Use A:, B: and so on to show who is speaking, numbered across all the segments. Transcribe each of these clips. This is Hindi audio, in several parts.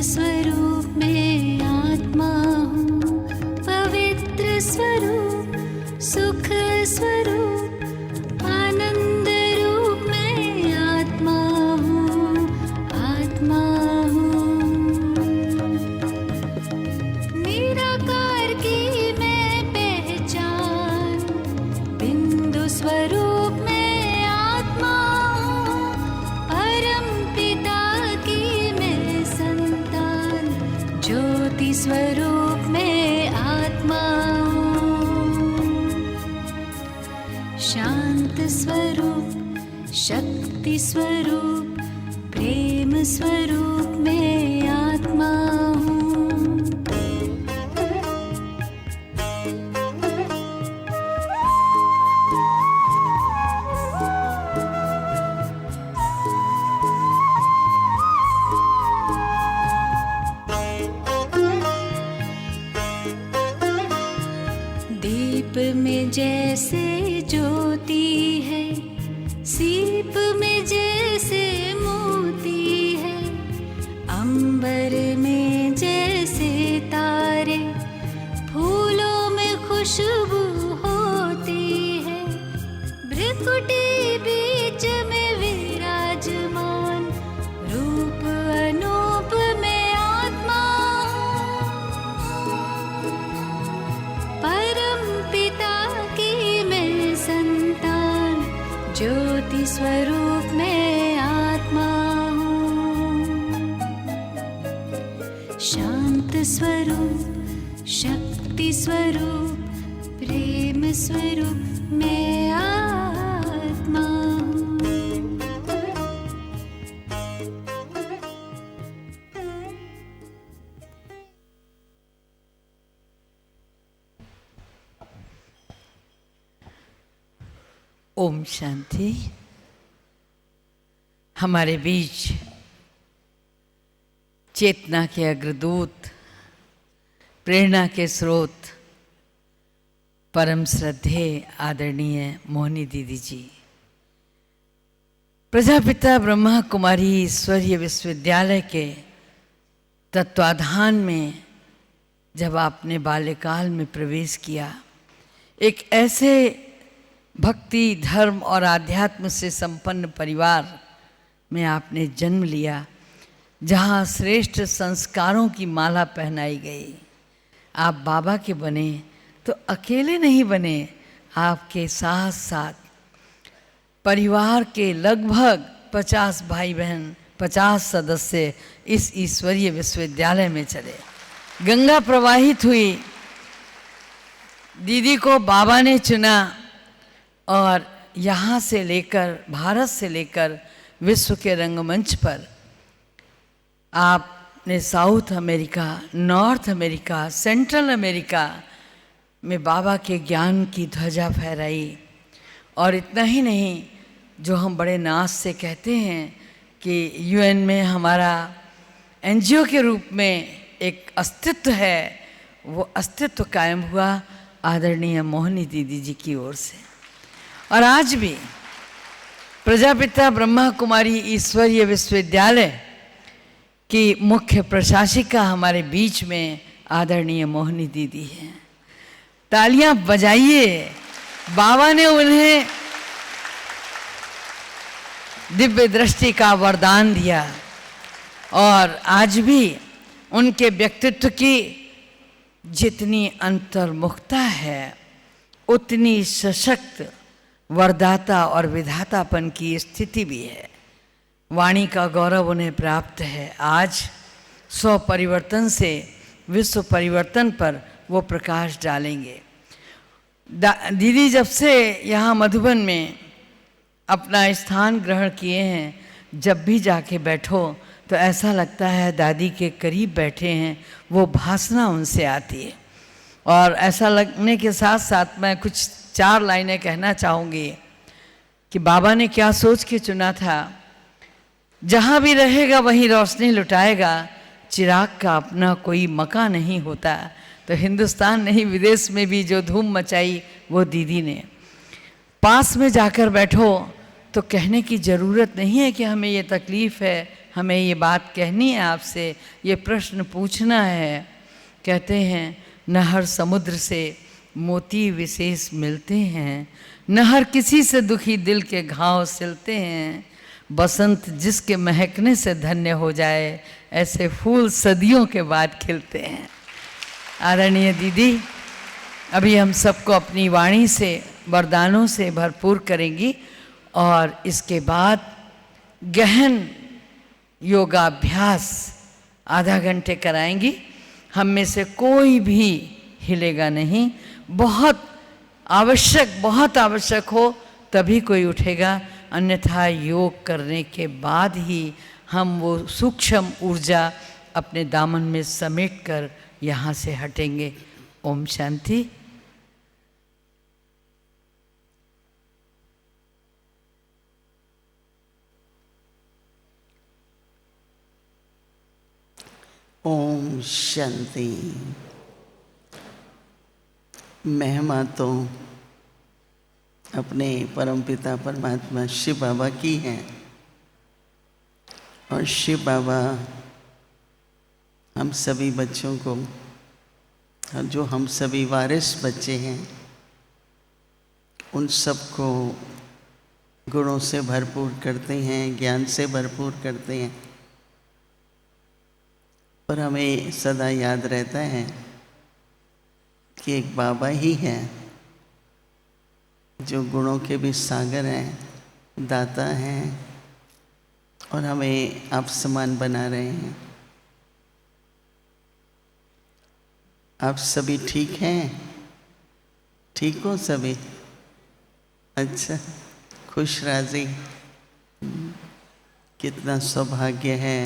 A: स्वरूप में आत्मा हूँ, पवित्र स्वरूप, सुख स्वरूप, आनंद रूप में आत्मा हूँ, आत्मा हूँ। निराकार की मैं पहचान, बिंदु स्वरूप में आत्मा हूँ, परम पिता की मैं संतान, ज्योति स्वरूप में आत्मा हूँ। शांत स्वरूप, शक्ति स्वरूप, प्रेम स्वरूप में आत्मा हूँ। दीप में जैसे ज्योति है, सीप में जैसे मोती है, अंबर में जैसे तारे, फूलों में खुशबू होती है, भ्रिकुटी बीच में विराजमान, रूप अनूप में आत्मा हूँ। परम पिता की मैं संतान, ज्योति स्वरूप में आत्मा हूँ। शांत स्वरूप, शक्ति स्वरूप, प्रेम स्वरूप में आत्मा हूँ।
B: ओम शांति। हमारे बीच चेतना के अग्रदूत, प्रेरणा के स्रोत, परम श्रद्धेय आदरणीय मोहिनी दीदी जी, प्रजापिता ब्रह्मा कुमारी ईश्वरीय विश्वविद्यालय के तत्वाधान में जब आपने बाल्यकाल में प्रवेश किया, एक ऐसे भक्ति, धर्म और आध्यात्म से संपन्न परिवार में आपने जन्म लिया जहाँ श्रेष्ठ संस्कारों की माला पहनाई गई। आप बाबा के बने तो अकेले नहीं बने, आपके साथ साथ परिवार के लगभग 50 भाई बहन, 50 सदस्य इस ईश्वरीय विश्वविद्यालय में चले। गंगा प्रवाहित हुई, दीदी को बाबा ने चुना और यहाँ से लेकर, भारत से लेकर विश्व के रंगमंच पर आपने south America, north America, central America में बाबा के ज्ञान की ध्वजा फहराई। और इतना ही नहीं, जो हम बड़े नाज से कहते हैं कि यूएन में हमारा एनजीओ के रूप में एक अस्तित्व है, वो अस्तित्व कायम हुआ आदरणीय मोहिनी दीदी जी की ओर से। और आज भी प्रजापिता ब्रह्मा कुमारी ईश्वरीय विश्वविद्यालय की मुख्य प्रशासिका हमारे बीच में आदरणीय मोहिनी दीदी हैं। तालियां बजाइए, बाबा ने उन्हें दिव्य दृष्टि का वरदान दिया और आज भी उनके व्यक्तित्व की जितनी अंतर्मुखता है उतनी सशक्त वरदाता और विधातापन की स्थिति भी है। वाणी का गौरव उन्हें प्राप्त है। आज 100 परिवर्तन से विश्व परिवर्तन पर वो प्रकाश डालेंगे। दीदी जब से यहाँ मधुबन में अपना स्थान ग्रहण किए हैं, जब भी जाके बैठो तो ऐसा लगता है दादी के करीब बैठे हैं, वो भासना उनसे आती है। और ऐसा लगने के साथ साथ मैं कुछ 4 लाइनें कहना चाहूँगी कि बाबा ने क्या सोच के चुना था। जहाँ भी रहेगा वहीं रोशनी लुटाएगा, चिराग का अपना कोई मका नहीं होता। तो हिंदुस्तान नहीं, विदेश में भी जो धूम मचाई वो दीदी ने। पास में जाकर बैठो तो कहने की ज़रूरत नहीं है कि हमें ये तकलीफ़ है, हमें ये बात कहनी है आपसे, ये प्रश्न पूछना है। कहते हैं न हर समुद्र से मोती विशेष मिलते हैं, न हर किसी से दुखी दिल के घाव सिलते हैं। बसंत जिसके महकने से धन्य हो जाए, ऐसे फूल सदियों के बाद खिलते हैं। आदरणीय दीदी अभी हम सबको अपनी वाणी से वरदानों से भरपूर करेंगी और इसके बाद गहन योगाभ्यास आधा घंटे कराएंगी। हम में से कोई भी हिलेगा नहीं, बहुत आवश्यक हो तभी कोई उठेगा, अन्यथा योग करने के बाद ही हम वो सूक्ष्म ऊर्जा अपने दामन में समेट कर यहाँ से हटेंगे। ओम शांति।
C: ओम शांति। महिमा तो अपने परमपिता परमात्मा शिव बाबा की है, और शिव बाबा हम सभी बच्चों को, और जो हम सभी वारिस बच्चे हैं, उन सबको गुणों से भरपूर करते हैं, ज्ञान से भरपूर करते हैं। पर हमें सदा याद रहता है कि एक बाबा ही है जो गुणों के भी सागर हैं, दाता हैं, और हमें आप समान बना रहे हैं। आप सभी ठीक हैं? ठीक हो सभी? अच्छा, खुश राजी। कितना सौभाग्य है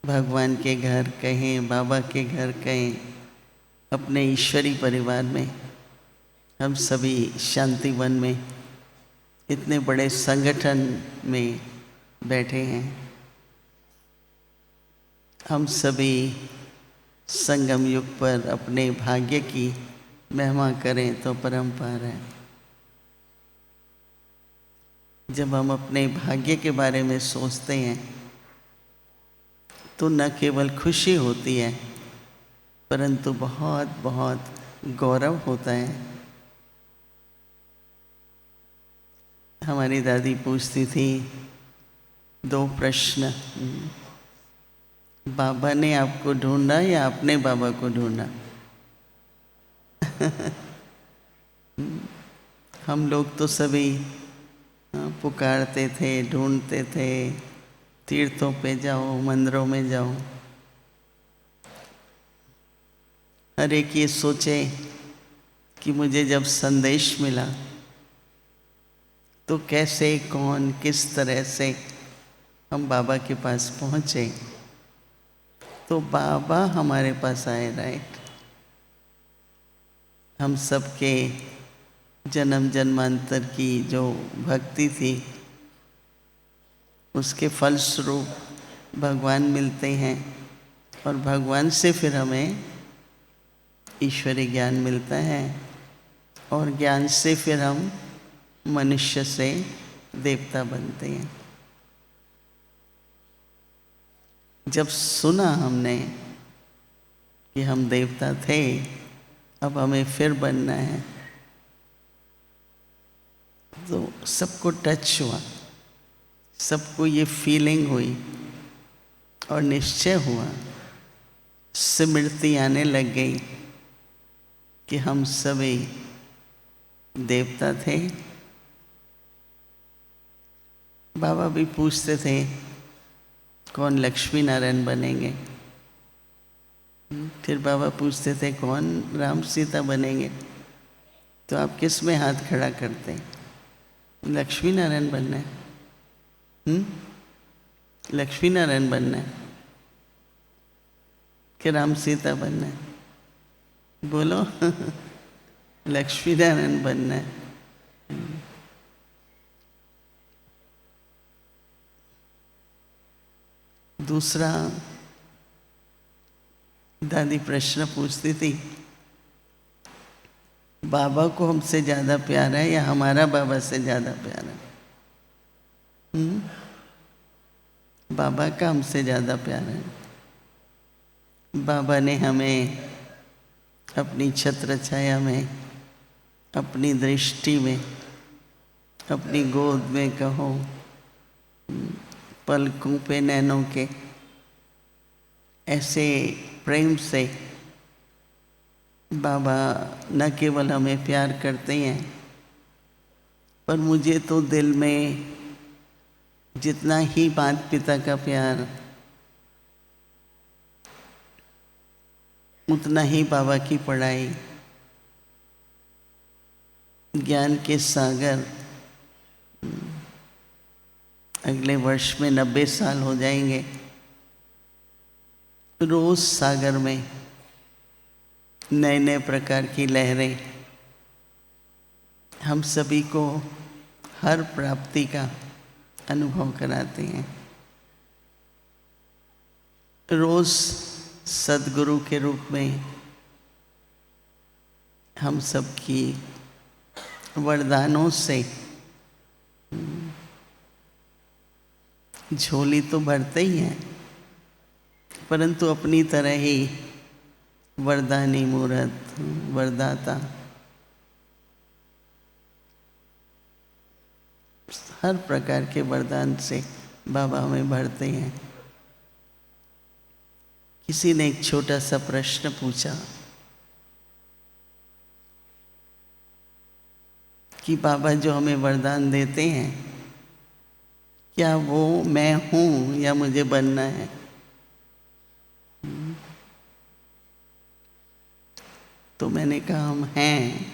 C: भगवान के घर कहें, बाबा के घर कहें, अपने ईश्वरी परिवार में हम सभी शांति वन में इतने बड़े संगठन में बैठे हैं। हम सभी संगम युग पर अपने भाग्य की महिमा करें तो परंपार है। जब हम अपने भाग्य के बारे में सोचते हैं तो न केवल खुशी होती है, परंतु बहुत बहुत गौरव होता है। हमारी दादी पूछती थी 2 प्रश्न, बाबा ने आपको ढूंढा या आपने बाबा को ढूंढा? हम लोग तो सभी पुकारते थे, ढूंढते थे, तीर्थों पे जाओ, मंदिरों में जाओ। हर एक ये सोचे कि मुझे जब संदेश मिला तो कैसे, कौन, किस तरह से हम बाबा के पास पहुँचे। तो बाबा हमारे पास आए, राइट। हम सबके जन्म जन्मांतर की जो भक्ति थी उसके फलस्वरूप भगवान मिलते हैं, और भगवान से फिर हमें ईश्वरीय ज्ञान मिलता है, और ज्ञान से फिर हम मनुष्य से देवता बनते हैं। जब सुना हमने कि हम देवता थे, अब हमें फिर बनना है, तो सबको टच हुआ, सबको ये फीलिंग हुई और निश्चय हुआ, स्मृति आने लग गई कि हम सभी देवता थे। बाबा भी पूछते थे कौन लक्ष्मी नारायण बनेंगे, फिर बाबा पूछते थे कौन राम सीता बनेंगे, तो आप किस में हाथ खड़ा करते? लक्ष्मी नारायण बनना है। लक्ष्मी नारायण बनना है कि राम सीता बनना है? बोलो। लक्ष्मी नारायण बनना है। दूसरा, दादी प्रश्न पूछती थी, बाबा को हमसे ज़्यादा प्यार है या हमारा बाबा से ज़्यादा प्यार है? बाबा का हमसे ज़्यादा प्यार है। बाबा ने हमें अपनी छत्र छाया में, अपनी दृष्टि में, अपनी गोद में कहो, पलकों पे नैनों के, ऐसे प्रेम से बाबा न केवल हमें प्यार करते हैं, पर मुझे तो दिल में जितना ही माता पिता का प्यार, उतना ही बाबा की पढ़ाई, ज्ञान के सागर। अगले वर्ष में 90 साल हो जाएंगे। रोज सागर में नए नए प्रकार की लहरें हम सभी को हर प्राप्ति का अनुभव कराते हैं। रोज सद्गुरु के रूप में हम सबकी वरदानों से झोली तो भरते ही हैं, परंतु अपनी तरह ही वरदानी मूर्त, वरदाता, हर प्रकार के वरदान से बाबा हमें भरते हैं। किसी ने एक छोटा सा प्रश्न पूछा कि बाबा जो हमें वरदान देते हैं, क्या वो मैं हूँ या मुझे बनना है? तो मैंने कहा हम हैं।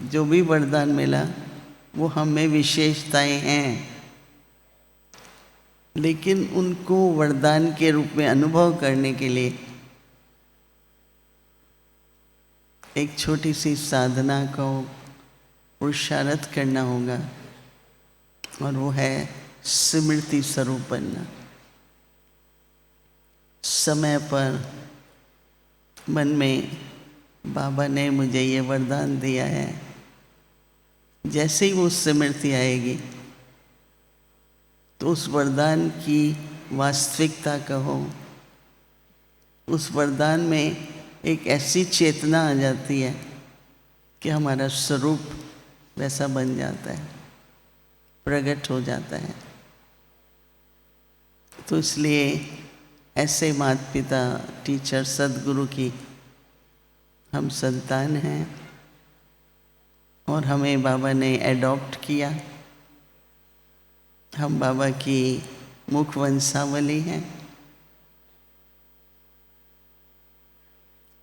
C: जो भी वरदान मिला वो हम में विशेषताएं हैं, लेकिन उनको वरदान के रूप में अनुभव करने के लिए एक छोटी सी साधना को पुरुषार्थ करना होगा, और वो है स्मृति स्वरूप बनना। समय पर मन में बाबा ने मुझे ये वरदान दिया है, जैसे ही वो स्मृति आएगी तो उस वरदान की वास्तविकता कहो, उस वरदान में एक ऐसी चेतना आ जाती है कि हमारा स्वरूप वैसा बन जाता है, प्रकट हो जाता है। तो इसलिए ऐसे माता पिता, टीचर, सद्गुरु की हम संतान हैं, और हमें बाबा ने एडॉप्ट किया। हम बाबा की मुख वंशावली हैं।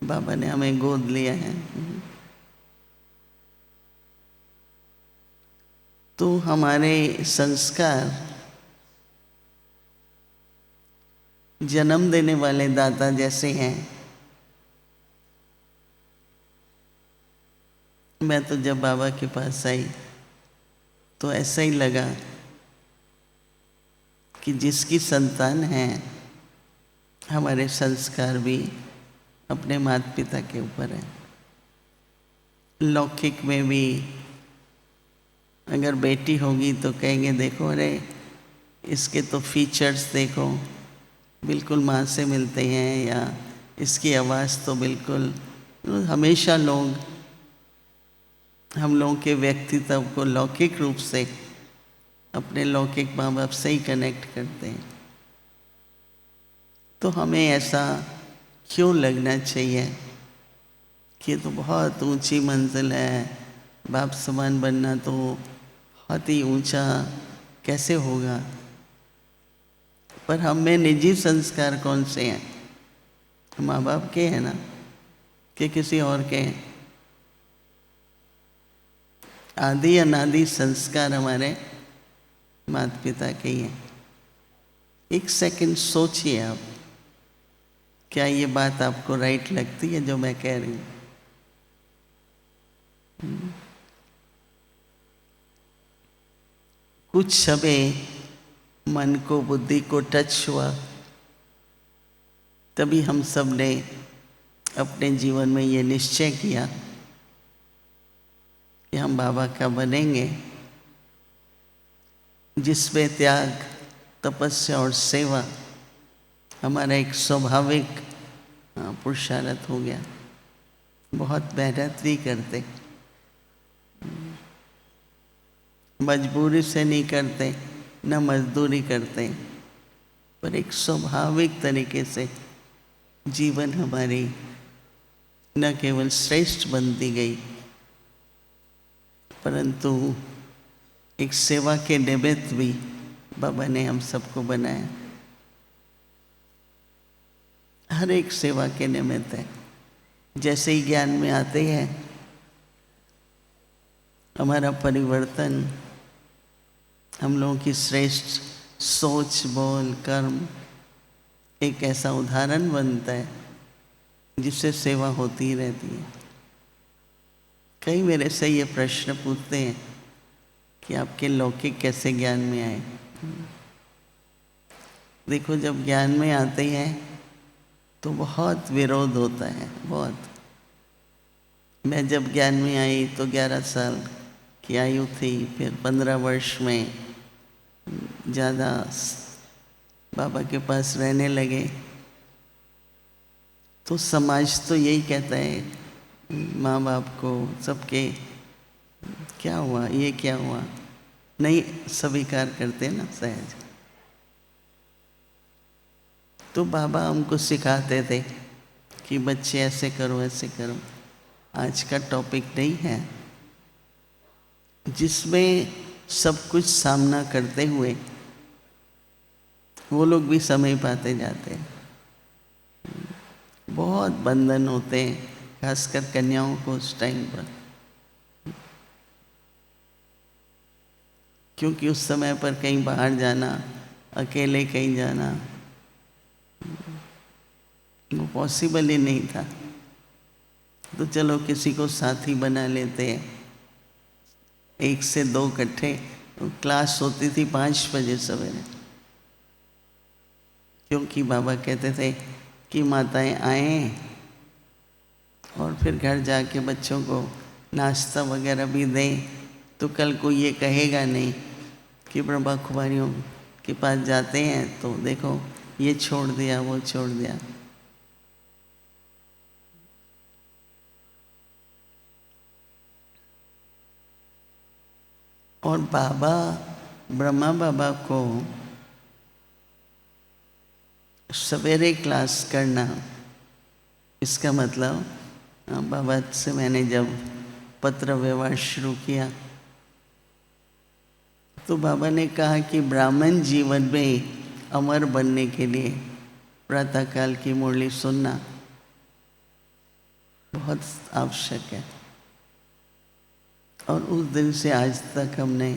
C: बाबा ने हमें गोद लिया है। तो हमारे संस्कार जन्म देने वाले दाता जैसे हैं। मैं तो जब बाबा के पास आई तो ऐसा ही लगा कि जिसकी संतान है, हमारे संस्कार भी अपने माता पिता के ऊपर है। लौकिक में भी अगर बेटी होगी तो कहेंगे देखो, अरे इसके तो फीचर्स देखो, बिल्कुल माँ से मिलते हैं, या इसकी आवाज़ तो बिल्कुल। हमेशा लोग हम लोगों के व्यक्तित्व को लौकिक रूप से अपने लौकिक माँ बाप से ही कनेक्ट करते हैं। तो हमें ऐसा क्यों लगना चाहिए कि ये तो बहुत ऊंची मंजिल है, बाप समान बनना तो बहुत ही ऊंचा कैसे होगा? पर हम में निजी संस्कार कौन से हैं? माँ बाप के हैं ना, कि किसी और के हैं? आदि अनादि संस्कार हमारे माता पिता के ही हैं। एक सेकंड सोचिए आप, क्या ये बात आपको राइट लगती है जो मैं कह रही हूँ? कुछ समय मन को, बुद्धि को टच हुआ, तभी हम सब ने अपने जीवन में ये निश्चय किया कि हम बाबा का बनेंगे, जिसमें त्याग तपस्या और सेवा हमारा एक स्वाभाविक पुरुषार्थ हो गया। बहुत मेहनत नहीं करते, मजबूरी से नहीं करते, न मजदूरी करते, पर एक स्वाभाविक तरीके से जीवन हमारी न केवल श्रेष्ठ बनती गई, परंतु एक सेवा के निमित्त भी बाबा ने हम सबको बनाया। हर एक सेवा के निमित्त है। जैसे ही ज्ञान में आते हैं, हमारा परिवर्तन, हम लोगों की श्रेष्ठ सोच, बोल, कर्म एक ऐसा उदाहरण बनता है जिससे सेवा होती ही रहती है। कई मेरे से ये प्रश्न पूछते हैं कि आपके लौकिक कैसे ज्ञान में आए। देखो, जब ज्ञान में आते हैं तो बहुत विरोध होता है, बहुत। मैं जब ज्ञान में आई तो 11 साल की आयु थी, फिर 15 वर्ष में ज़्यादा बाबा के पास रहने लगे। तो समाज तो यही कहता है, माँ बाप को, सबके, क्या हुआ, ये क्या हुआ, नहीं स्वीकार करते ना सहज। तो बाबा हमको सिखाते थे कि बच्चे ऐसे करो, ऐसे करो। आज का टॉपिक नहीं है जिसमें सब कुछ सामना करते हुए वो लोग भी समय पाते जाते हैं। बहुत बंधन होते हैं, खासकर कन्याओं को उस टाइम पर, क्योंकि उस समय पर कहीं बाहर जाना, अकेले कहीं जाना वो पॉसिबल ही नहीं था। तो चलो किसी को साथी बना लेते हैं, 1 से 2 इकट्ठे। क्लास होती थी 5 बजे सवेरे, क्योंकि बाबा कहते थे कि माताएं आएं और फिर घर जाके बच्चों को नाश्ता वगैरह भी दें, तो कल को ये कहेगा नहीं कि ब्रह्मा कुमारियों के पास जाते हैं तो देखो ये छोड़ दिया, वो छोड़ दिया। और बाबा, ब्रह्मा बाबा को सवेरे क्लास करना, इसका मतलब बाबा से मैंने जब पत्र व्यवहार शुरू किया तो बाबा ने कहा कि ब्राह्मण जीवन में अमर बनने के लिए प्रातःकाल की मुरली सुनना बहुत आवश्यक है। और उस दिन से आज तक हमने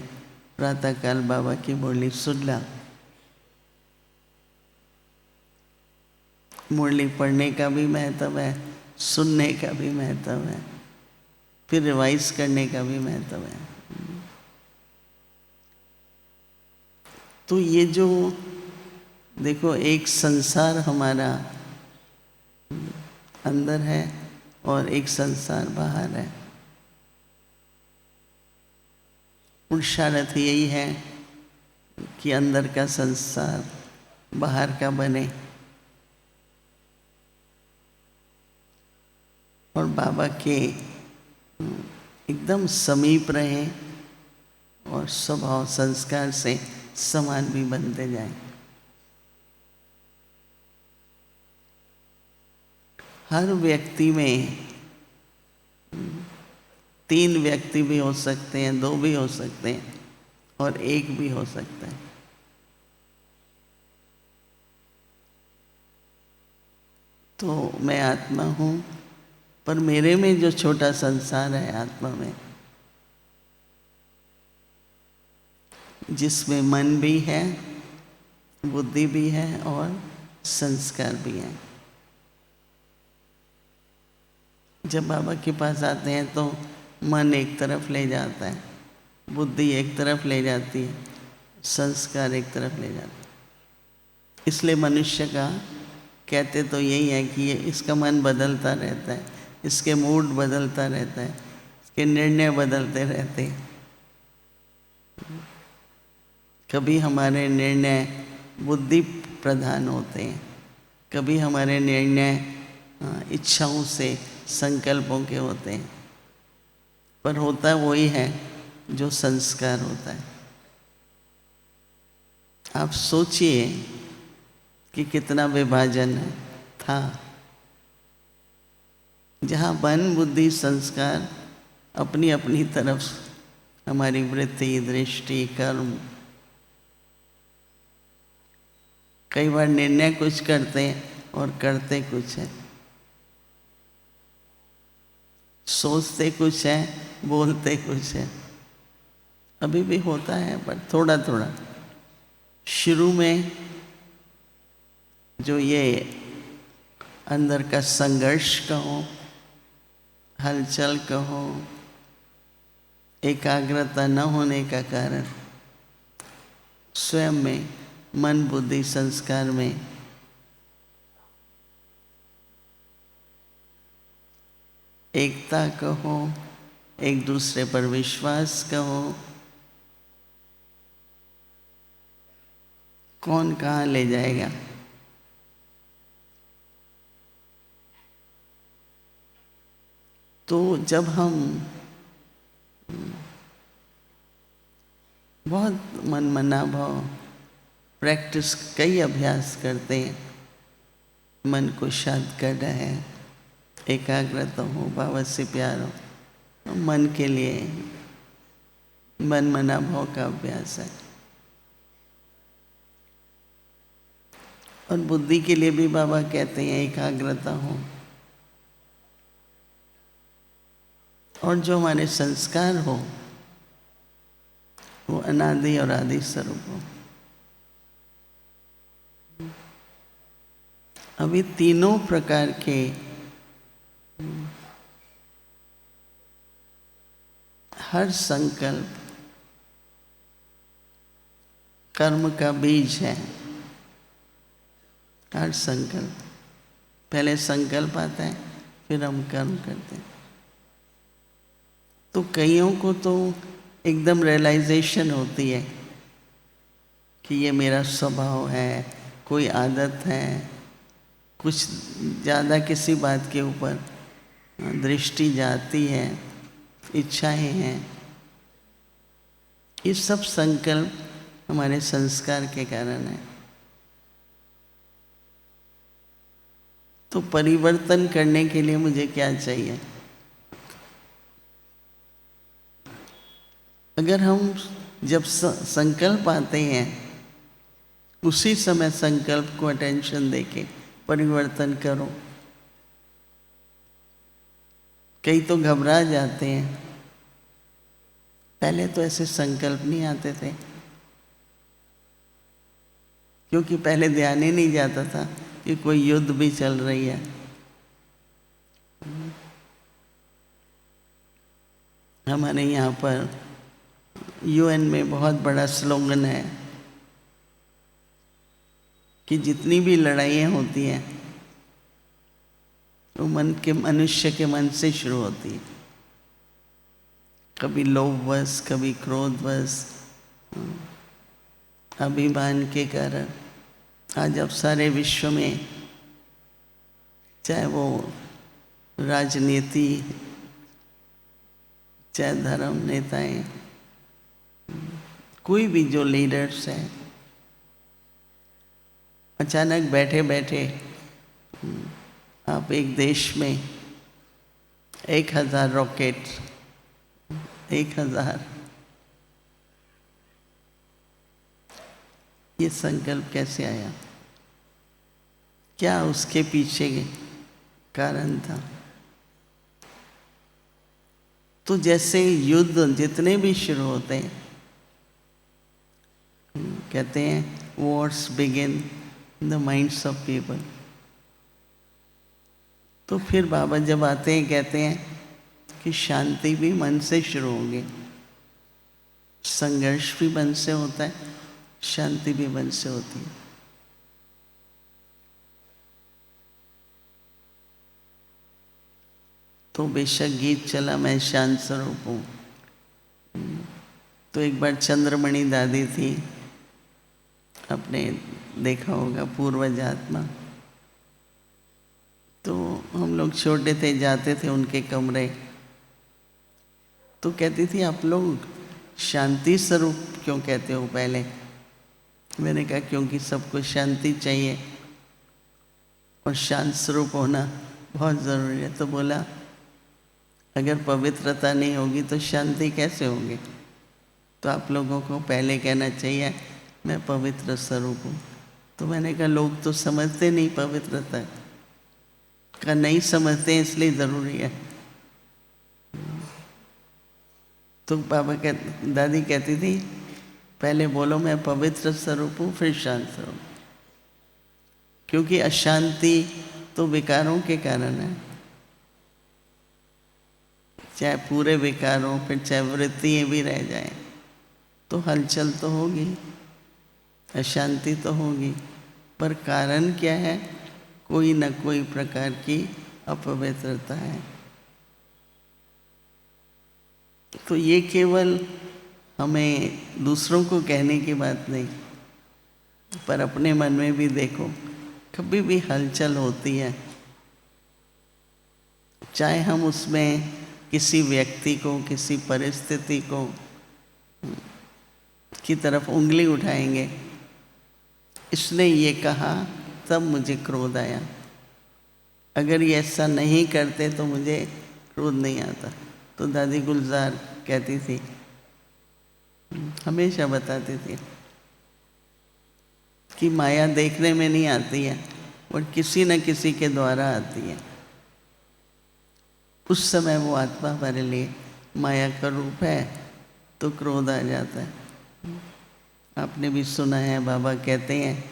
C: प्रातःकाल बाबा की मुरली सुनना। मुरली पढ़ने का भी महत्व है, सुनने का भी महत्व है, फिर रिवाइज करने का भी महत्व है। तो ये जो देखो, एक संसार हमारा अंदर है और एक संसार बाहर है। पुरुषार्थ यही है कि अंदर का संसार बाहर का बने और बाबा के एकदम समीप रहे और स्वभाव संस्कार से समान भी बनते जाएं। हर व्यक्ति में 3 व्यक्ति भी हो सकते हैं, 2 भी हो सकते हैं और 1 भी हो सकता है। तो मैं आत्मा हूँ, पर मेरे में जो छोटा संसार है आत्मा में, जिसमें मन भी है, बुद्धि भी है और संस्कार भी है। जब बाबा के पास आते हैं तो मन एक तरफ ले जाता है, बुद्धि एक तरफ ले जाती है, संस्कार एक तरफ ले जाता है। इसलिए मनुष्य का कहते तो यही है कि ये इसका मन बदलता रहता है, इसके मूड बदलता रहता है, इसके निर्णय बदलते रहते हैं। कभी हमारे निर्णय बुद्धि प्रधान होते हैं, कभी हमारे निर्णय इच्छाओं से, संकल्पों के होते हैं, पर होता वही है जो संस्कार होता है। आप सोचिए कि कितना विभाजन था, जहाँ मन बुद्धि संस्कार अपनी अपनी तरफ हमारी वृत्ति, दृष्टि, कर्म, कई बार निर्णय कुछ करते हैं और करते कुछ है, सोचते कुछ है, बोलते कुछ है। अभी भी होता है, पर थोड़ा थोड़ा। शुरू में जो ये अंदर का संघर्ष कहो, हलचल कहो, एकाग्रता न होने का कारण स्वयं में, मन बुद्धि संस्कार में एकता कहो, एक दूसरे पर विश्वास कहो, कौन कहाँ ले जाएगा। तो जब हम बहुत मनमना भाव प्रैक्टिस, कई अभ्यास करते हैं, मन को शांत कर रहे हैं, एकाग्रता हो, भाव से प्यार हो, मन के लिए मनमना भाव का अभ्यास है। और बुद्धि के लिए भी बाबा कहते हैं एकाग्रता हो, और जो हमारे संस्कार हो वो अनादि और आदि स्वरूप हो। अभी तीनों प्रकार के हर संकल्प कर्म का बीज है। हर संकल्प, पहले संकल्प आता है, फिर हम कर्म करते हैं। तो कईयों को तो एकदम रियलाइजेशन होती है कि ये मेरा स्वभाव है, कोई आदत है, कुछ ज़्यादा किसी बात के ऊपर दृष्टि जाती है, इच्छाएं हैं। ये सब संकल्प हमारे संस्कार के कारण है। तो परिवर्तन करने के लिए मुझे क्या चाहिए? अगर हम जब संकल्प आते हैं उसी समय संकल्प को अटेंशन देके परिवर्तन करो। कई तो घबरा जाते हैं, पहले तो ऐसे संकल्प नहीं आते थे, क्योंकि पहले ध्यान ही नहीं जाता था कि कोई युद्ध भी चल रही है। हमारे यहाँ पर यूएन में बहुत बड़ा स्लोगन है कि जितनी भी लड़ाइयाँ होती हैं वो मनुष्य के मन से शुरू होती है। कभी लोभवश, कभी क्रोधवश, अभिमान के कारण। आज अब सारे विश्व में, चाहे वो राजनीति, चाहे धर्म नेताएं, कोई भी जो लीडर्स हैं, अचानक बैठे बैठे आप एक देश में 1000 रॉकेट, 1000, ये संकल्प कैसे आया? क्या उसके पीछे कारण था? तो जैसे युद्ध जितने भी शुरू होते हैं, कहते हैं Wars begin in the minds of people. तो फिर बाबा जब आते हैं कहते हैं कि शांति भी मन से शुरू होगी, संघर्ष भी मन से होता है, शांति भी मन से होती है। तो बेशक गीत चला मैं शांत स्वरूप हूँ। तो एक बार चंद्रमणि दादी थी, आपने देखा होगा पूर्वज आत्मा। तो हम लोग छोटे थे, जाते थे उनके कमरे, तो कहती थी आप लोग शांति स्वरूप क्यों कहते हो पहले? मैंने कहा क्योंकि सबको शांति चाहिए और शांत स्वरूप होना बहुत ज़रूरी है। तो बोला अगर पवित्रता नहीं होगी तो शांति कैसे होगी? तो आप लोगों को पहले कहना चाहिए मैं पवित्र स्वरूप हूँ। तो मैंने कहा लोग तो समझते नहीं पवित्रता का, नहीं समझते इसलिए ज़रूरी है। तो दादी कहती थी पहले बोलो मैं पवित्र स्वरूप हूँ, फिर शांत स्वरूप, क्योंकि अशांति तो विकारों के कारण है। चाहे पूरे विकार हो, फिर चाहे वृत्तियाँ भी रह जाएं, तो हलचल तो होगी, अशांति तो होगी, पर कारण क्या है? कोई न कोई प्रकार की अपवित्रता है। तो ये केवल हमें दूसरों को कहने की बात नहीं, पर अपने मन में भी देखो, कभी भी हलचल होती है, चाहे हम उसमें किसी व्यक्ति को, किसी परिस्थिति को की तरफ उंगली उठाएंगे, इसने ये कहा तब मुझे क्रोध आया, अगर ये ऐसा नहीं करते तो मुझे क्रोध नहीं आता। तो दादी गुलजार कहती थी, हमेशा बताती थी कि माया देखने में नहीं आती है और किसी न किसी के द्वारा आती है। उस समय वो आत्मा हमारे लिए माया का रूप है, तो क्रोध आ जाता है। आपने भी सुना है, बाबा कहते हैं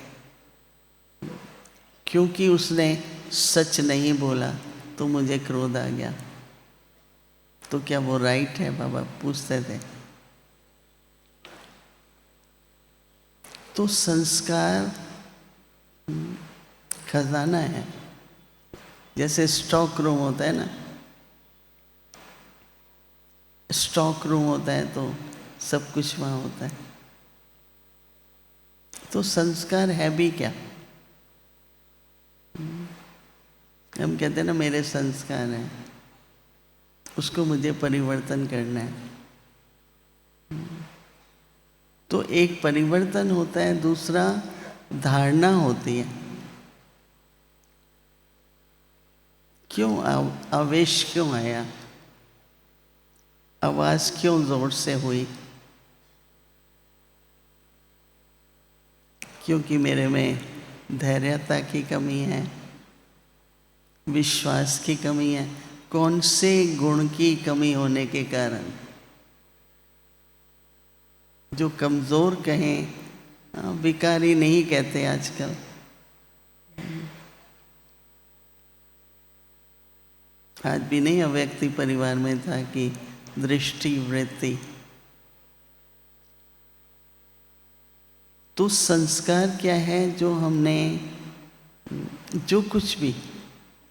C: क्योंकि उसने सच नहीं बोला तो मुझे क्रोध आ गया। तो क्या वो राइट है? बाबा पूछते थे। तो संस्कार खजाना है, जैसे स्टॉक रूम होता है ना, स्टॉक रूम होता है तो सब कुछ वहाँ होता है। तो संस्कार है भी क्या? हम कहते हैं ना मेरे संस्कार हैं, उसको मुझे परिवर्तन करना है। तो एक परिवर्तन होता है, दूसरा धारणा होती है। क्यों आवेश क्यों आया, आवाज़ क्यों जोर से हुई? क्योंकि मेरे में धैर्यता की कमी है, विश्वास की कमी है। कौन से गुण की कमी होने के कारण? जो कमज़ोर कहें, विकारी नहीं कहते आजकल। आज भी नहीं अव्यक्ति परिवार में था कि दृष्टि वृत्ति। तो संस्कार क्या है? जो हमने, जो कुछ भी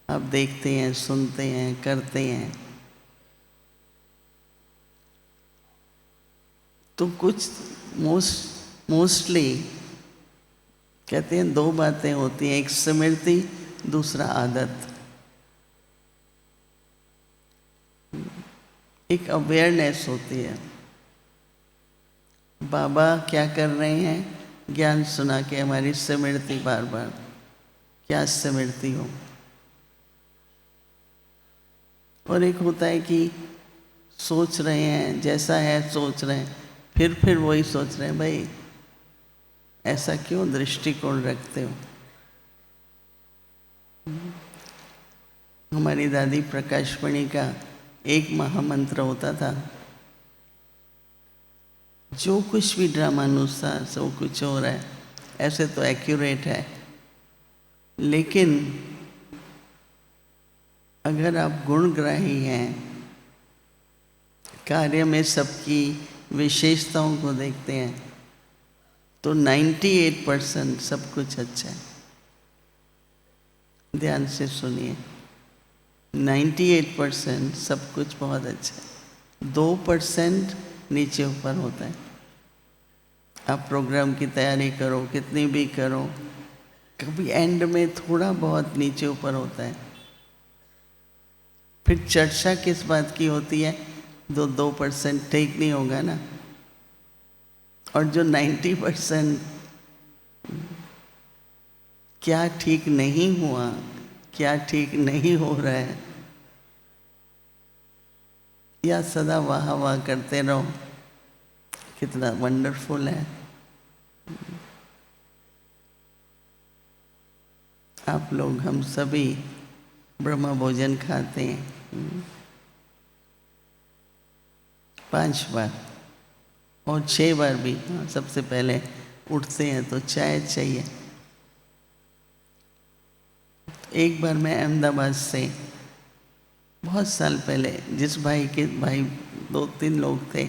C: आप देखते हैं, सुनते हैं, करते हैं, तो कुछ मोस्टली कहते हैं दो बातें होती हैं, एक स्मृति, दूसरा आदत। एक अवेयरनेस होती है, बाबा क्या कर रहे हैं, ज्ञान सुना के हमारी स्मृति बार बार, क्या स्मृति हो। और एक होता है कि सोच रहे हैं, जैसा है सोच रहे हैं, फिर वही सोच रहे हैं, भाई ऐसा क्यों दृष्टिकोण रखते हो। हमारी दादी प्रकाशमणि का एक महामंत्र होता था, जो कुछ भी ड्रामानुसार सब कुछ हो रहा है, ऐसे तो एक्यूरेट है, लेकिन अगर आप गुणग्राही हैं, कार्य में सबकी विशेषताओं को देखते हैं, तो 98% सब कुछ अच्छा है। ध्यान से सुनिए, 98% सब कुछ बहुत अच्छा है, 2% नीचे ऊपर होता है। आप प्रोग्राम की तैयारी करो, कितनी भी करो, कभी एंड में थोड़ा बहुत नीचे ऊपर होता है। फिर चर्चा किस बात की होती है? 2% ठीक नहीं होगा ना। और जो 90% क्या ठीक नहीं हुआ, क्या ठीक नहीं हो रहा है, या सदा वाह वाह करते रहो, कितना वंडरफुल है। आप लोग, हम सभी ब्रह्म भोजन खाते हैं 5 बार और 6 बार भी। सबसे पहले उठते हैं तो चाय चाहिए। एक बार मैं अहमदाबाद से बहुत साल पहले, जिस भाई के भाई 2-3 लोग थे,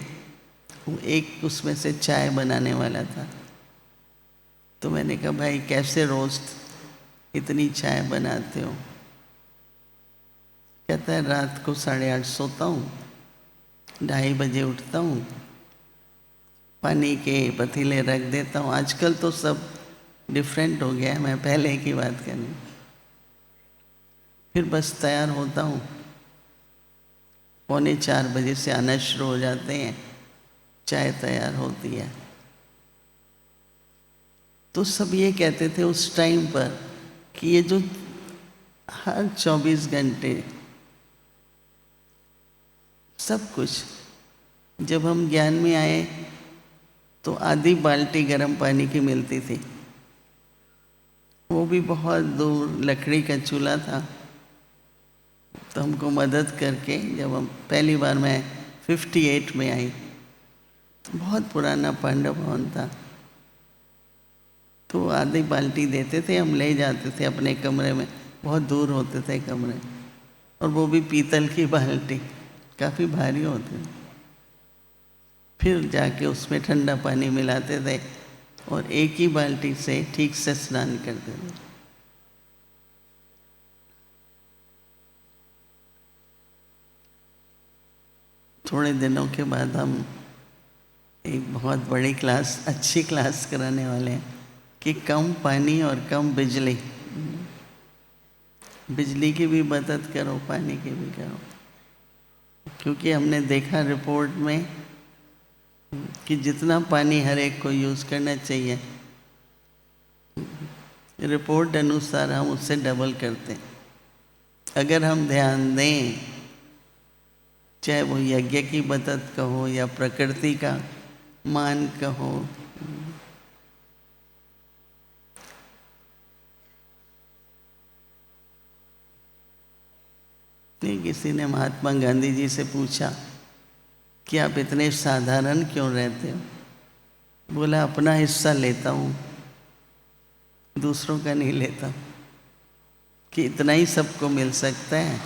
C: वो एक उसमें से चाय बनाने वाला था। तो मैंने कहा, भाई कैसे रोज़ इतनी चाय बनाते हो? कहता है, रात को 8:30 सोता हूँ, 2:30 बजे उठता हूँ, पानी के पतीले रख देता हूँ। आजकल तो सब डिफरेंट हो गया है, मैं पहले की बात करनी। फिर बस तैयार होता हूँ, 3:45 बजे से आना शुरू हो जाते हैं, चाय तैयार होती है। तो सब ये कहते थे उस टाइम पर कि ये जो हर 24 घंटे सब कुछ, जब हम ज्ञान में आए तो आधी बाल्टी गर्म पानी की मिलती थी, वो भी बहुत दूर, लकड़ी का चूल्हा था। तो हमको मदद करके, जब हम पहली बार, मैं 58 में आई, बहुत पुराना पांडव भवन था, तो आधी बाल्टी देते थे, हम ले जाते थे अपने कमरे में। बहुत दूर होते थे कमरे, और वो भी पीतल की बाल्टी, काफ़ी भारी होती। फिर जाके उसमें ठंडा पानी मिलाते थे और एक ही बाल्टी से ठीक से स्नान करते थे। थोड़े दिनों के बाद हम एक बहुत बड़ी क्लास, अच्छी क्लास कराने वाले हैं कि कम पानी और कम बिजली। बिजली की भी बचत करो, पानी की भी करो, क्योंकि हमने देखा रिपोर्ट में कि जितना पानी हर एक को यूज़ करना चाहिए, रिपोर्ट अनुसार हम उससे डबल करते हैं। अगर हम ध्यान दें, चाहे वो यज्ञ की बचत कहो या प्रकृति का मान कहो, किसी ने महात्मा गांधी जी से पूछा कि आप इतने साधारण क्यों रहते हो? बोला, अपना हिस्सा लेता हूँ, दूसरों का नहीं लेता, कि इतना ही सबको मिल सकता है,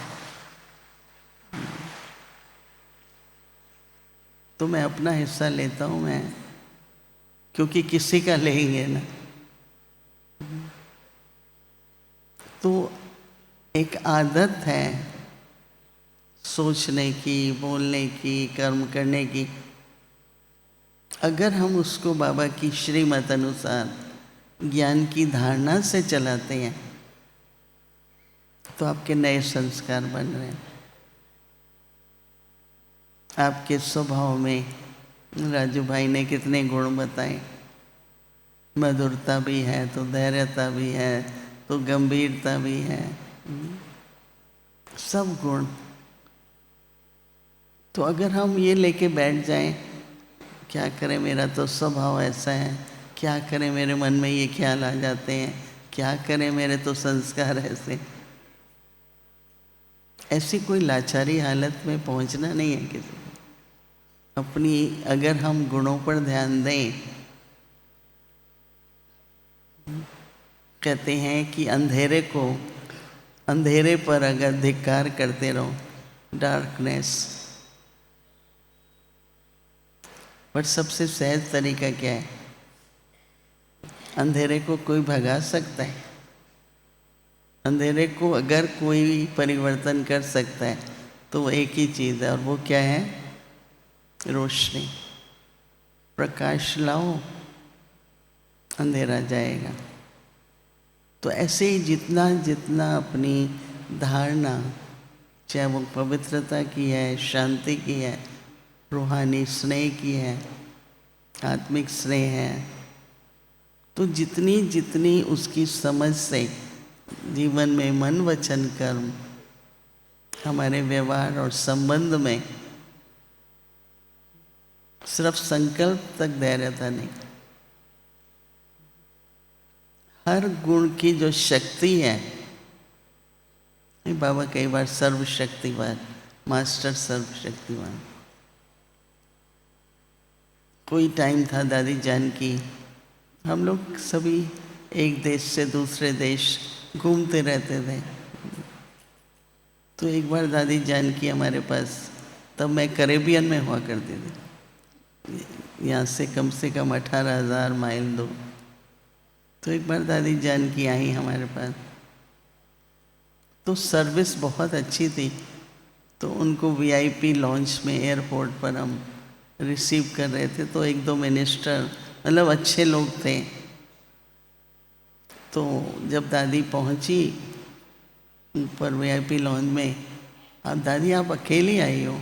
C: तो मैं अपना हिस्सा लेता हूँ मैं, क्योंकि किसी का लेंगे ना। तो एक आदत है सोचने की, बोलने की, कर्म करने की। अगर हम उसको बाबा की श्रीमत अनुसार ज्ञान की धारणा से चलाते हैं, तो आपके नए संस्कार बन रहे हैं। आपके स्वभाव में राजू भाई ने कितने गुण बताए। मधुरता भी है, तो धैर्यता भी है, तो गंभीरता भी है, सब गुण। तो अगर हम ये लेके बैठ जाएं, क्या करें, मेरा तो स्वभाव ऐसा है, क्या करें, मेरे मन में ये ख्याल आ जाते हैं, क्या करें, मेरे तो संस्कार ऐसे, ऐसी कोई लाचारी हालत में पहुंचना नहीं है किसी को। अपनी, अगर हम गुणों पर ध्यान दें, कहते हैं कि अंधेरे पर अगर धिक्कार करते रहो, डार्कनेस, पर सबसे सहज तरीका क्या है? अंधेरे को कोई भगा सकता है? अंधेरे को अगर कोई परिवर्तन कर सकता है तो वो एक ही चीज़ है, और वो क्या है? रोशनी। प्रकाश लाओ अंधेरा जाएगा। तो ऐसे ही जितना जितना अपनी धारणा, चाहे वो पवित्रता की है, शांति की है, रूहानी स्नेह की है, आत्मिक स्नेह है, तो जितनी जितनी उसकी समझ से जीवन में मन वचन कर्म, हमारे व्यवहार और संबंध में सिर्फ संकल्प तक धैर्यता नहीं, हर गुण की जो शक्ति है, बाबा कई बार सर्वशक्तिवान, मास्टर सर्वशक्तिवान। कोई टाइम था दादी जानकी, हम लोग सभी एक देश से दूसरे देश घूमते रहते थे। तो एक बार दादी जानकी हमारे पास, तब मैं कैरेबियन में हुआ करती थी, यहाँ से कम 18,000 माइल दूर। तो एक बार दादी जानकी आई हमारे पास, तो सर्विस बहुत अच्छी थी, तो उनको वीआईपी लॉन्च में एयरपोर्ट पर हम रिसीव कर रहे थे। तो एक दो मिनिस्टर, मतलब अच्छे लोग थे। तो जब दादी पहुंची ऊपर वीआईपी लॉन्च में, अब दादी आप अकेली आई हो?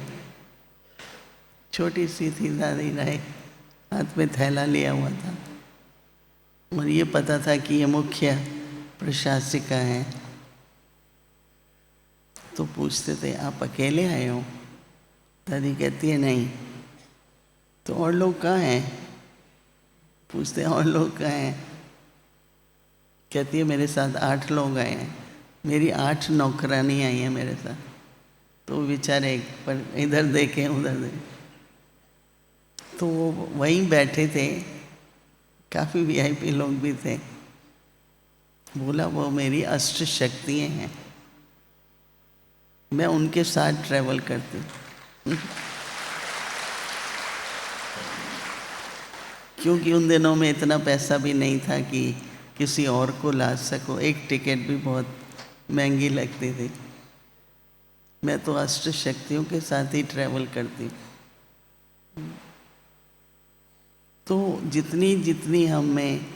C: छोटी सी थी दादी, रहे हाथ में थैला लिया हुआ था, और ये पता था कि ये मुख्य प्रशासिका हैं। तो पूछते थे आप अकेले आए हो? दादी कहती है नहीं। तो और लोग कहाँ हैं? पूछते हैं और लोग कहाँ हैं? कहती है मेरे साथ 8 लोग आए हैं, मेरी 8 नौकरानी आई हैं मेरे साथ। तो बेचारे पर इधर देखें उधर देखें, तो वो वहीं बैठे थे, काफ़ी वीआईपी लोग भी थे। बोला वो मेरी अष्ट शक्तियाँ हैं, मैं उनके साथ ट्रैवल करती हूँ। क्योंकि उन दिनों में इतना पैसा भी नहीं था कि किसी और को ला सको, एक टिकट भी बहुत महंगी लगती थी। मैं तो अष्ट शक्तियों के साथ ही ट्रैवल करती हूँ। तो जितनी जितनी हम में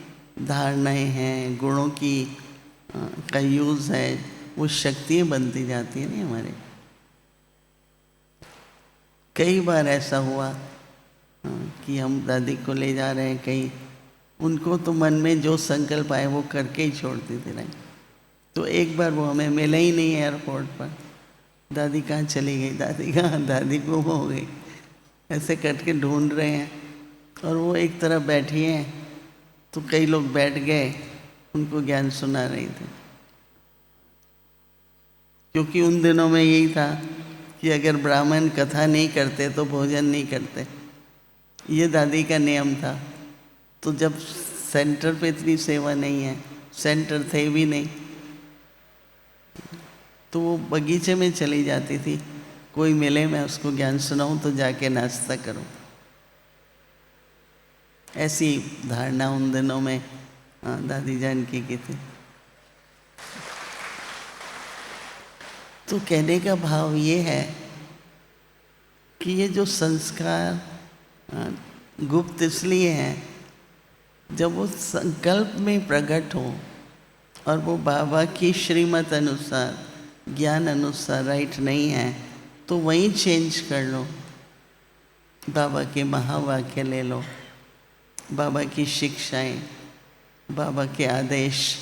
C: धारणाएं हैं, गुणों की का यूज़ है, वो शक्तियाँ बनती जाती हैं नहीं हमारे। कई बार ऐसा हुआ कि हम दादी को ले जा रहे हैं कहीं, उनको तो मन में जो संकल्प आए वो करके ही छोड़ती थी नहीं। तो एक बार वो हमें मिले ही नहीं एयरपोर्ट पर। दादी कहाँ चली गई, दादी कहाँ, दादी गुम हो गई, ऐसे करके ढूंढ रहे हैं। और वो एक तरफ बैठी हैं, तो कई लोग बैठ गए, उनको ज्ञान सुना रही थी। क्योंकि उन दिनों में यही था कि अगर ब्राह्मण कथा नहीं करते तो भोजन नहीं करते, ये दादी का नियम था। तो जब सेंटर पे इतनी सेवा नहीं है, सेंटर थे भी नहीं, तो वो बगीचे में चली जाती थी, कोई मिले मैं उसको ज्ञान सुनाऊं तो जाके नाश्ता करूं। ऐसी धारणा उन दिनों में दादी जानकी की थी। तो कहने का भाव ये है कि ये जो संस्कार गुप्त इसलिए हैं, जब वो संकल्प में प्रकट हो और वो बाबा की श्रीमत अनुसार, ज्ञान अनुसार राइट नहीं है, तो वहीं चेंज कर लो। बाबा के महावाक्य ले लो, बाबा की शिक्षाएं, बाबा के आदेश,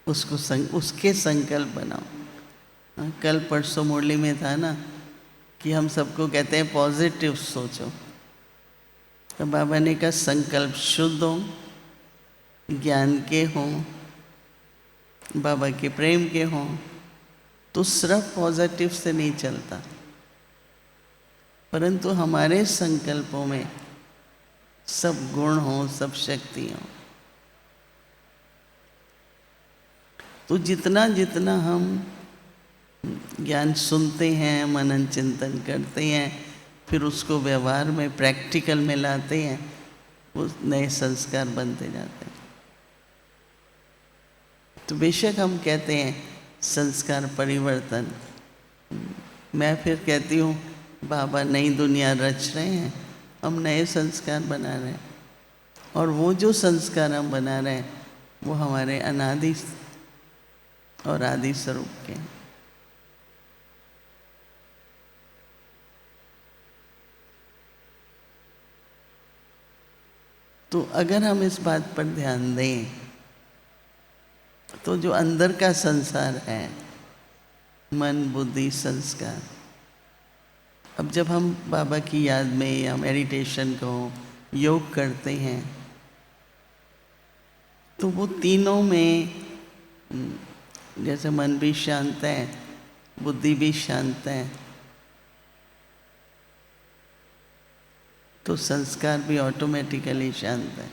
C: उसको उसके संकल्प बनाओ। कल परसों मुरली में था ना कि हम सबको कहते हैं पॉजिटिव सोचो। तो बाबा ने कहा संकल्प शुद्ध हो, ज्ञान के हों, बाबा के प्रेम के हों, तो सिर्फ पॉजिटिव से नहीं चलता, परंतु हमारे संकल्पों में सब गुण हो, सब शक्ति हो। तो जितना जितना हम ज्ञान सुनते हैं, मनन चिंतन करते हैं, फिर उसको व्यवहार में प्रैक्टिकल में लाते हैं, वो नए संस्कार बनते जाते हैं। तो बेशक हम कहते हैं संस्कार परिवर्तन, मैं फिर कहती हूँ बाबा नई दुनिया रच रहे हैं, हम नए संस्कार बना रहे हैं। और वो जो संस्कार हम बना रहे हैं वो हमारे अनादि और आदि स्वरूप के हैं। तो अगर हम इस बात पर ध्यान दें तो जो अंदर का संसार है, मन बुद्धि संस्कार, अब जब हम बाबा की याद में या मेडिटेशन को योग करते हैं तो वो तीनों में जैसे मन भी शांत है, बुद्धि भी शांत है, तो संस्कार भी ऑटोमेटिकली शांत है।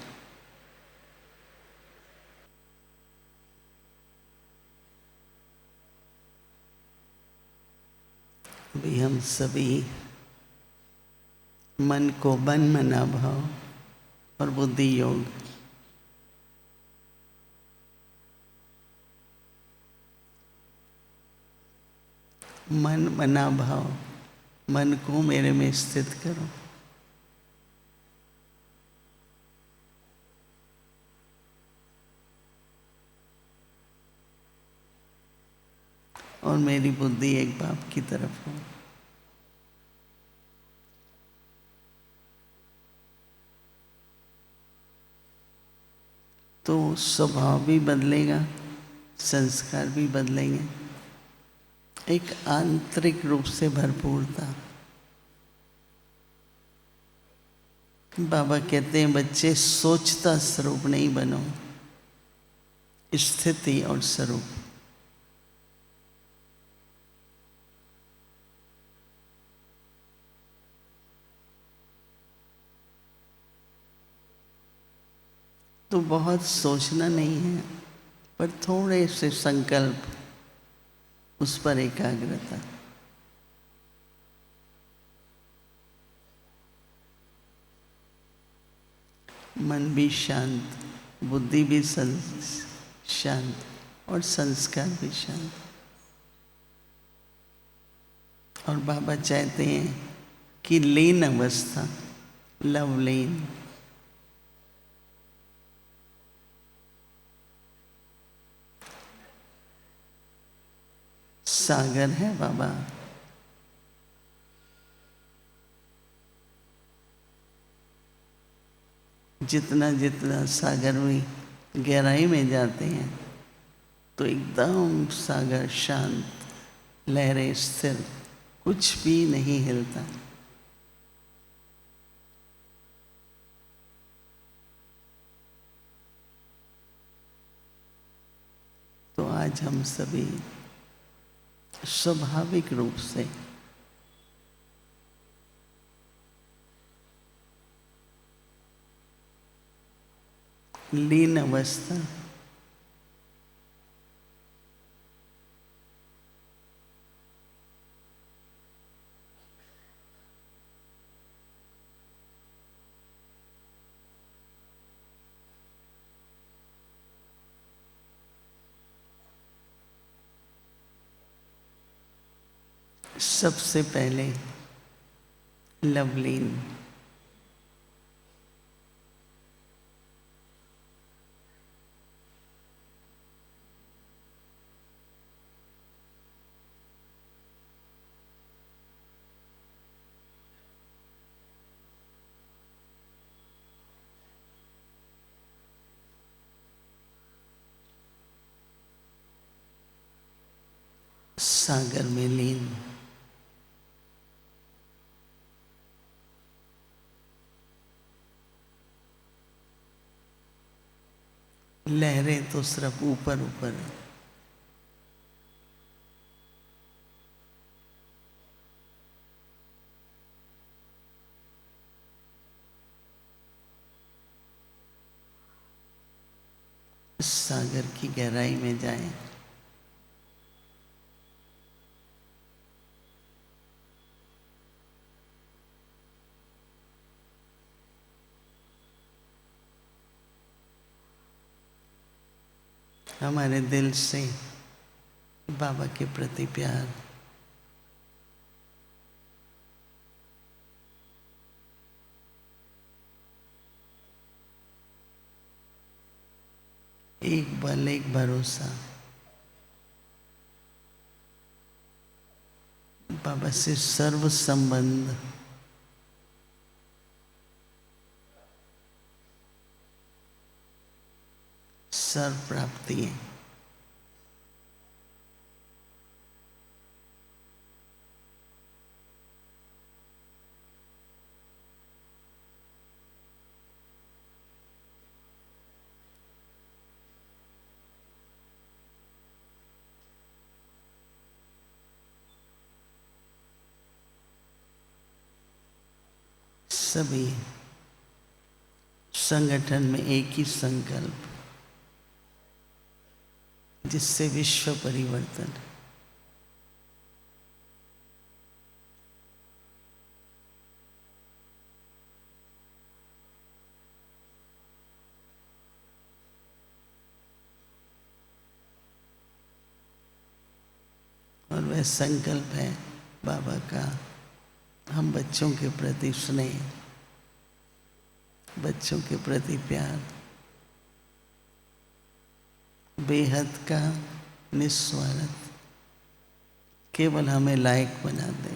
C: भी हम सभी मन को मन मना भाव और बुद्धि योग मन मना भाव, मन को मेरे में स्थित करो। और मेरी बुद्धि एक बाप की तरफ हो। तो स्वभाव भी बदलेगा, संस्कार भी बदलेंगे, एक आंतरिक रूप से भरपूरता। बाबा कहते हैं बच्चे सोचता स्वरूप नहीं बनो, स्थिति और स्वरूप। तो बहुत सोचना नहीं है, पर थोड़े से संकल्प, उस पर एकाग्रता। मन भी शांत, बुद्धि भी शांत और संस्कार भी शांत। और बाबा चाहते हैं कि लीन अवस्था, लवलीन, सागर है बाबा। जितना जितना सागर में गहराई में जाते हैं तो एकदम सागर शांत, लहरें स्थिर, कुछ भी नहीं हिलता। तो आज हम सभी स्वाभाविक रूप से लीन अवस्था, सबसे पहले लवलीन, सागर में लीन। लहरें तो सिर्फ ऊपर ऊपर है। सागर की गहराई में जाएं, हमारे दिल से बाबा के प्रति प्यार, एक बल, एक भरोसा। बाबा से सर्व संबंध, सर्व प्राप्ति है। सभी संगठन में एक ही संकल्प, जिससे विश्व परिवर्तन। और वह संकल्प है बाबा का हम बच्चों के प्रति स्नेह, बच्चों के प्रति प्यार, बेहद का निस्वार्थ, केवल हमें लायक बना दें।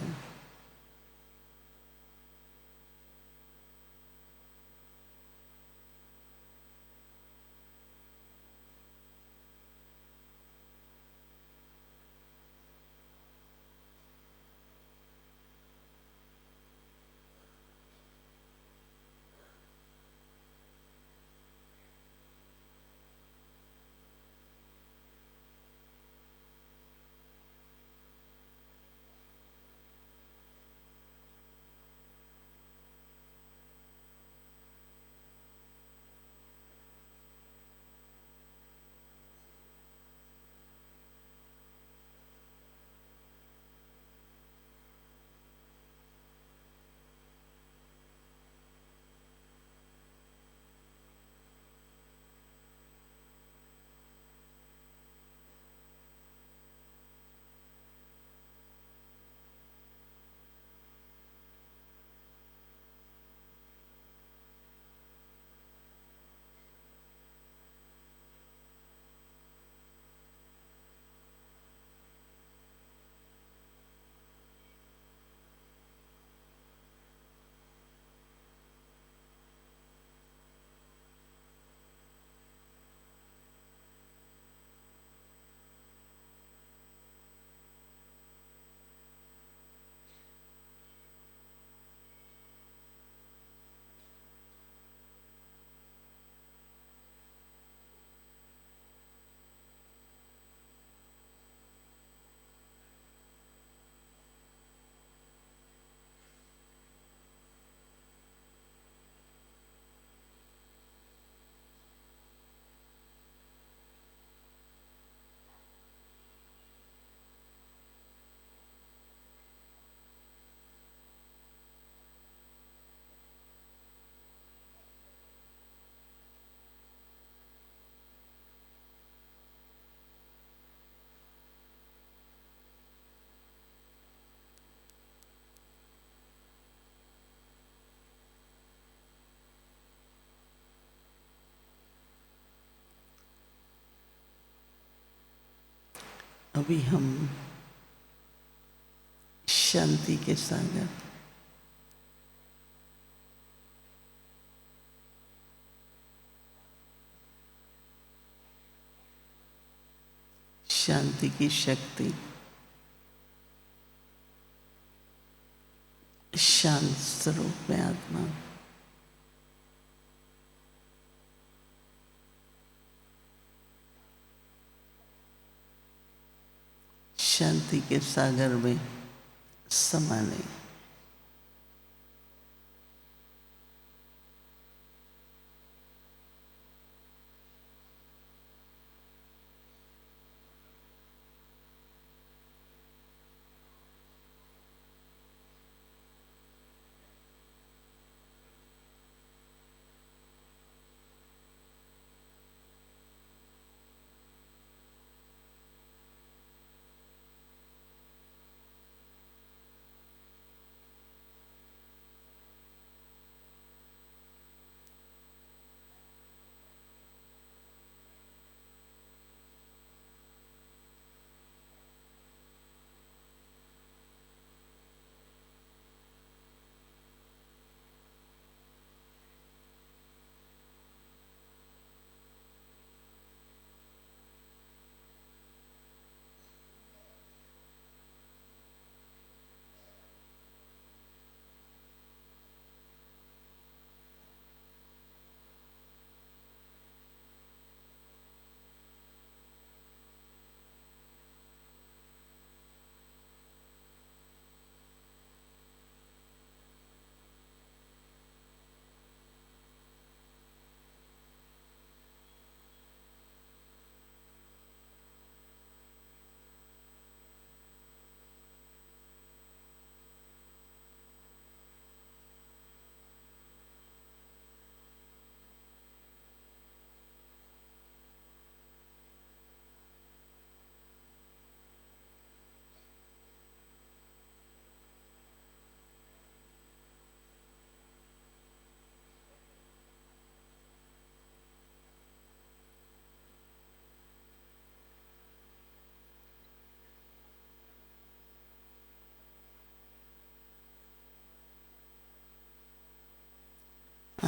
C: अभी हम शांति के सागर, शांति की शक्ति, शांत स्वरूप में आत्मा, शांति के सागर में समाने।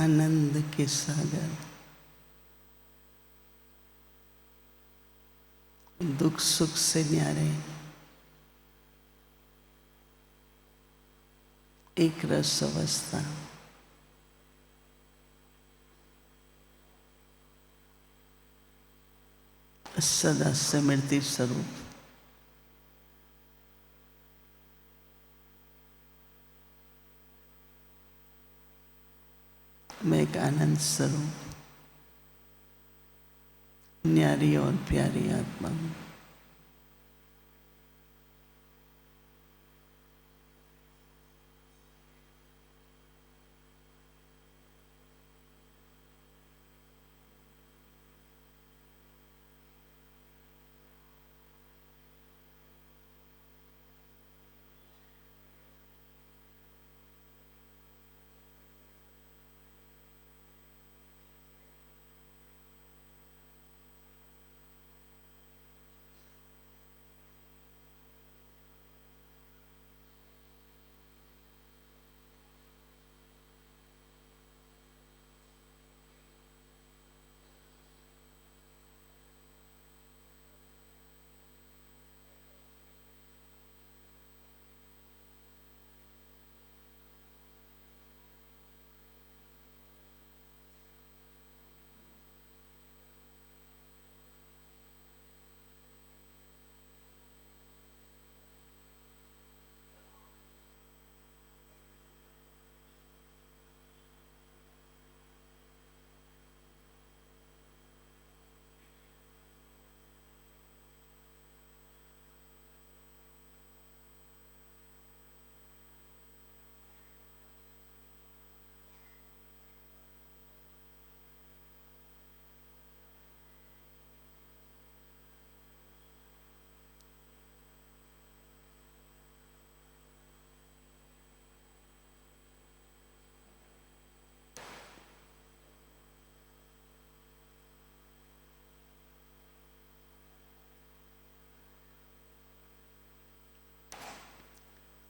C: आनंद के सागर, दुख सुख से न्यारे, एक रस अवस्था, सदा स्मृति स्वरूप, मैं एक आनंद स्वरूप, न्यारी और प्यारी आत्मा हूँ।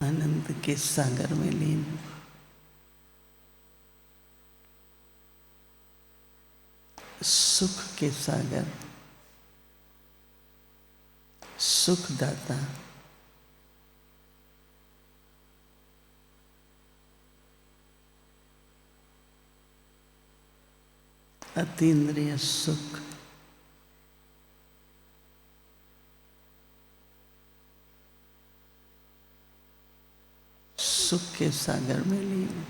C: आनंद के सागर में लीन, सुख के सागर, सुखदाता, अतीन्द्रिय सुख, सुख के सागर में लीन।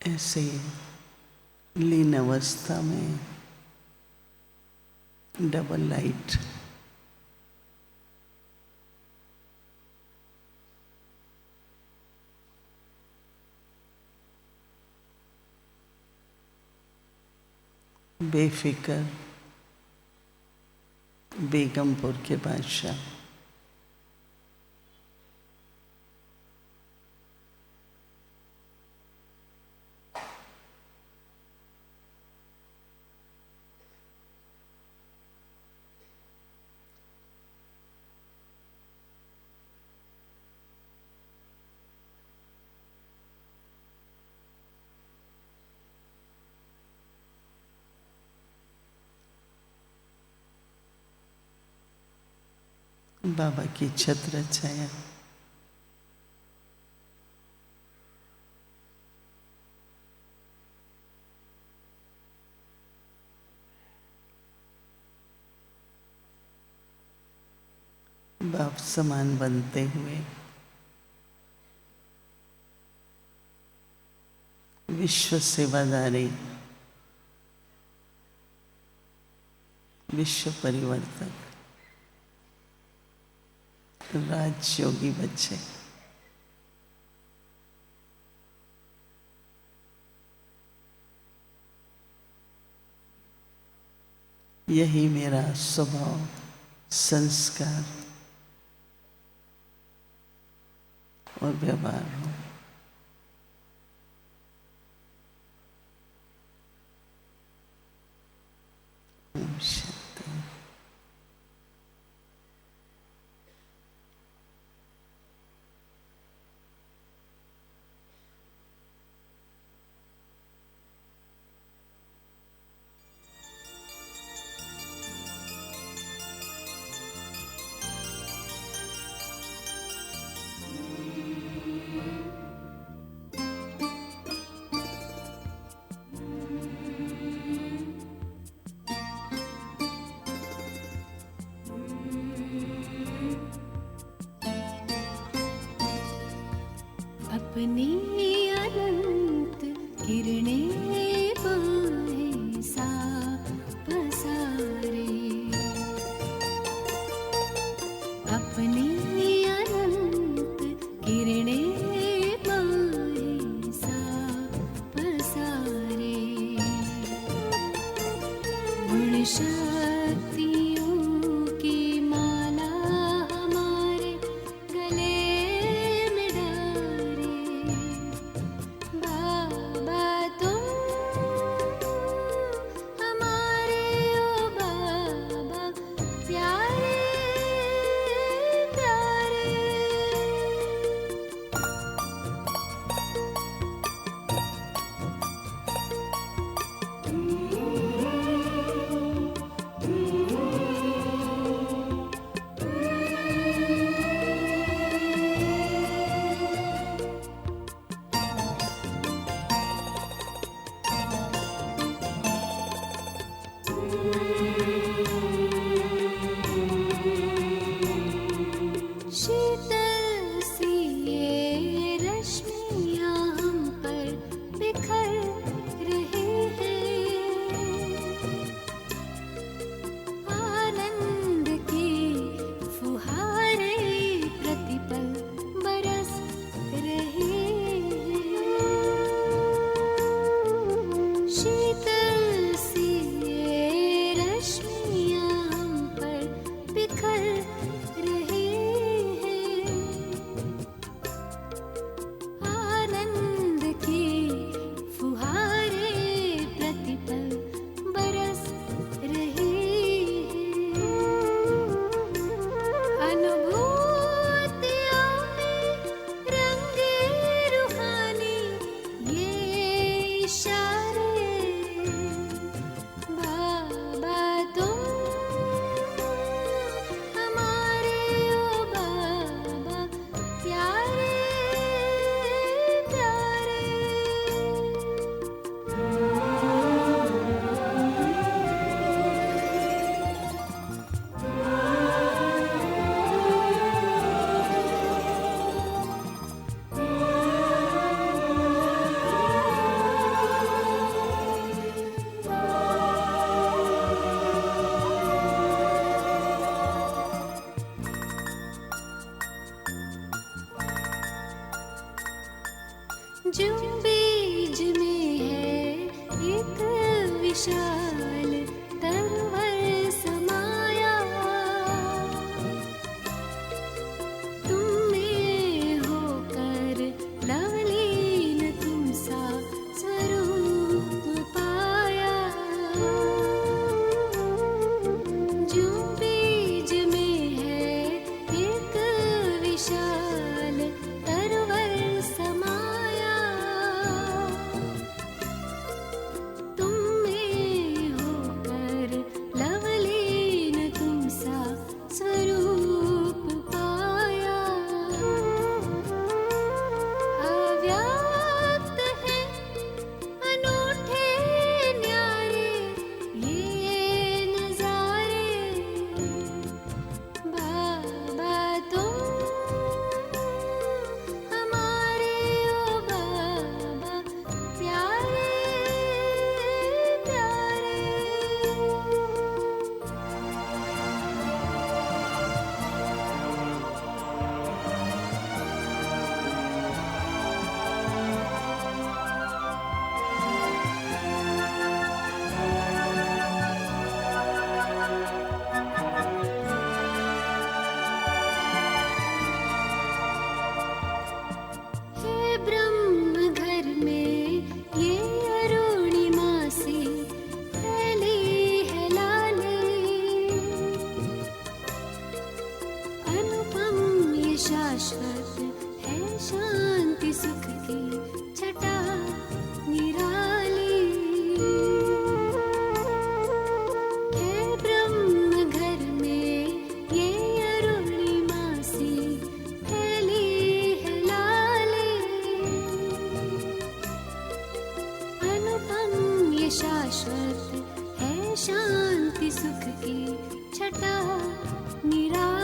C: ऐसे लीन अवस्था में डबल लाइट बेफिक्र बेगमपुर के बादशाह बाबा की छत्र छाया बाप समान बनते हुए विश्व सेवादारी विश्व परिवर्तक राजयोगी बच्चे यही मेरा स्वभाव संस्कार और व्यवहार हो। ओम शांति।
A: अपनी अनंत किरणें पाए सा पसारे, अपनी अनंत किरणें पाए सा पसारे, गुण शक्तियों की माला हमारे गले में डारे, बाबा तुम हमारे ओ बाबा प्यारे प्यारे। शांति सुख की छटा निराली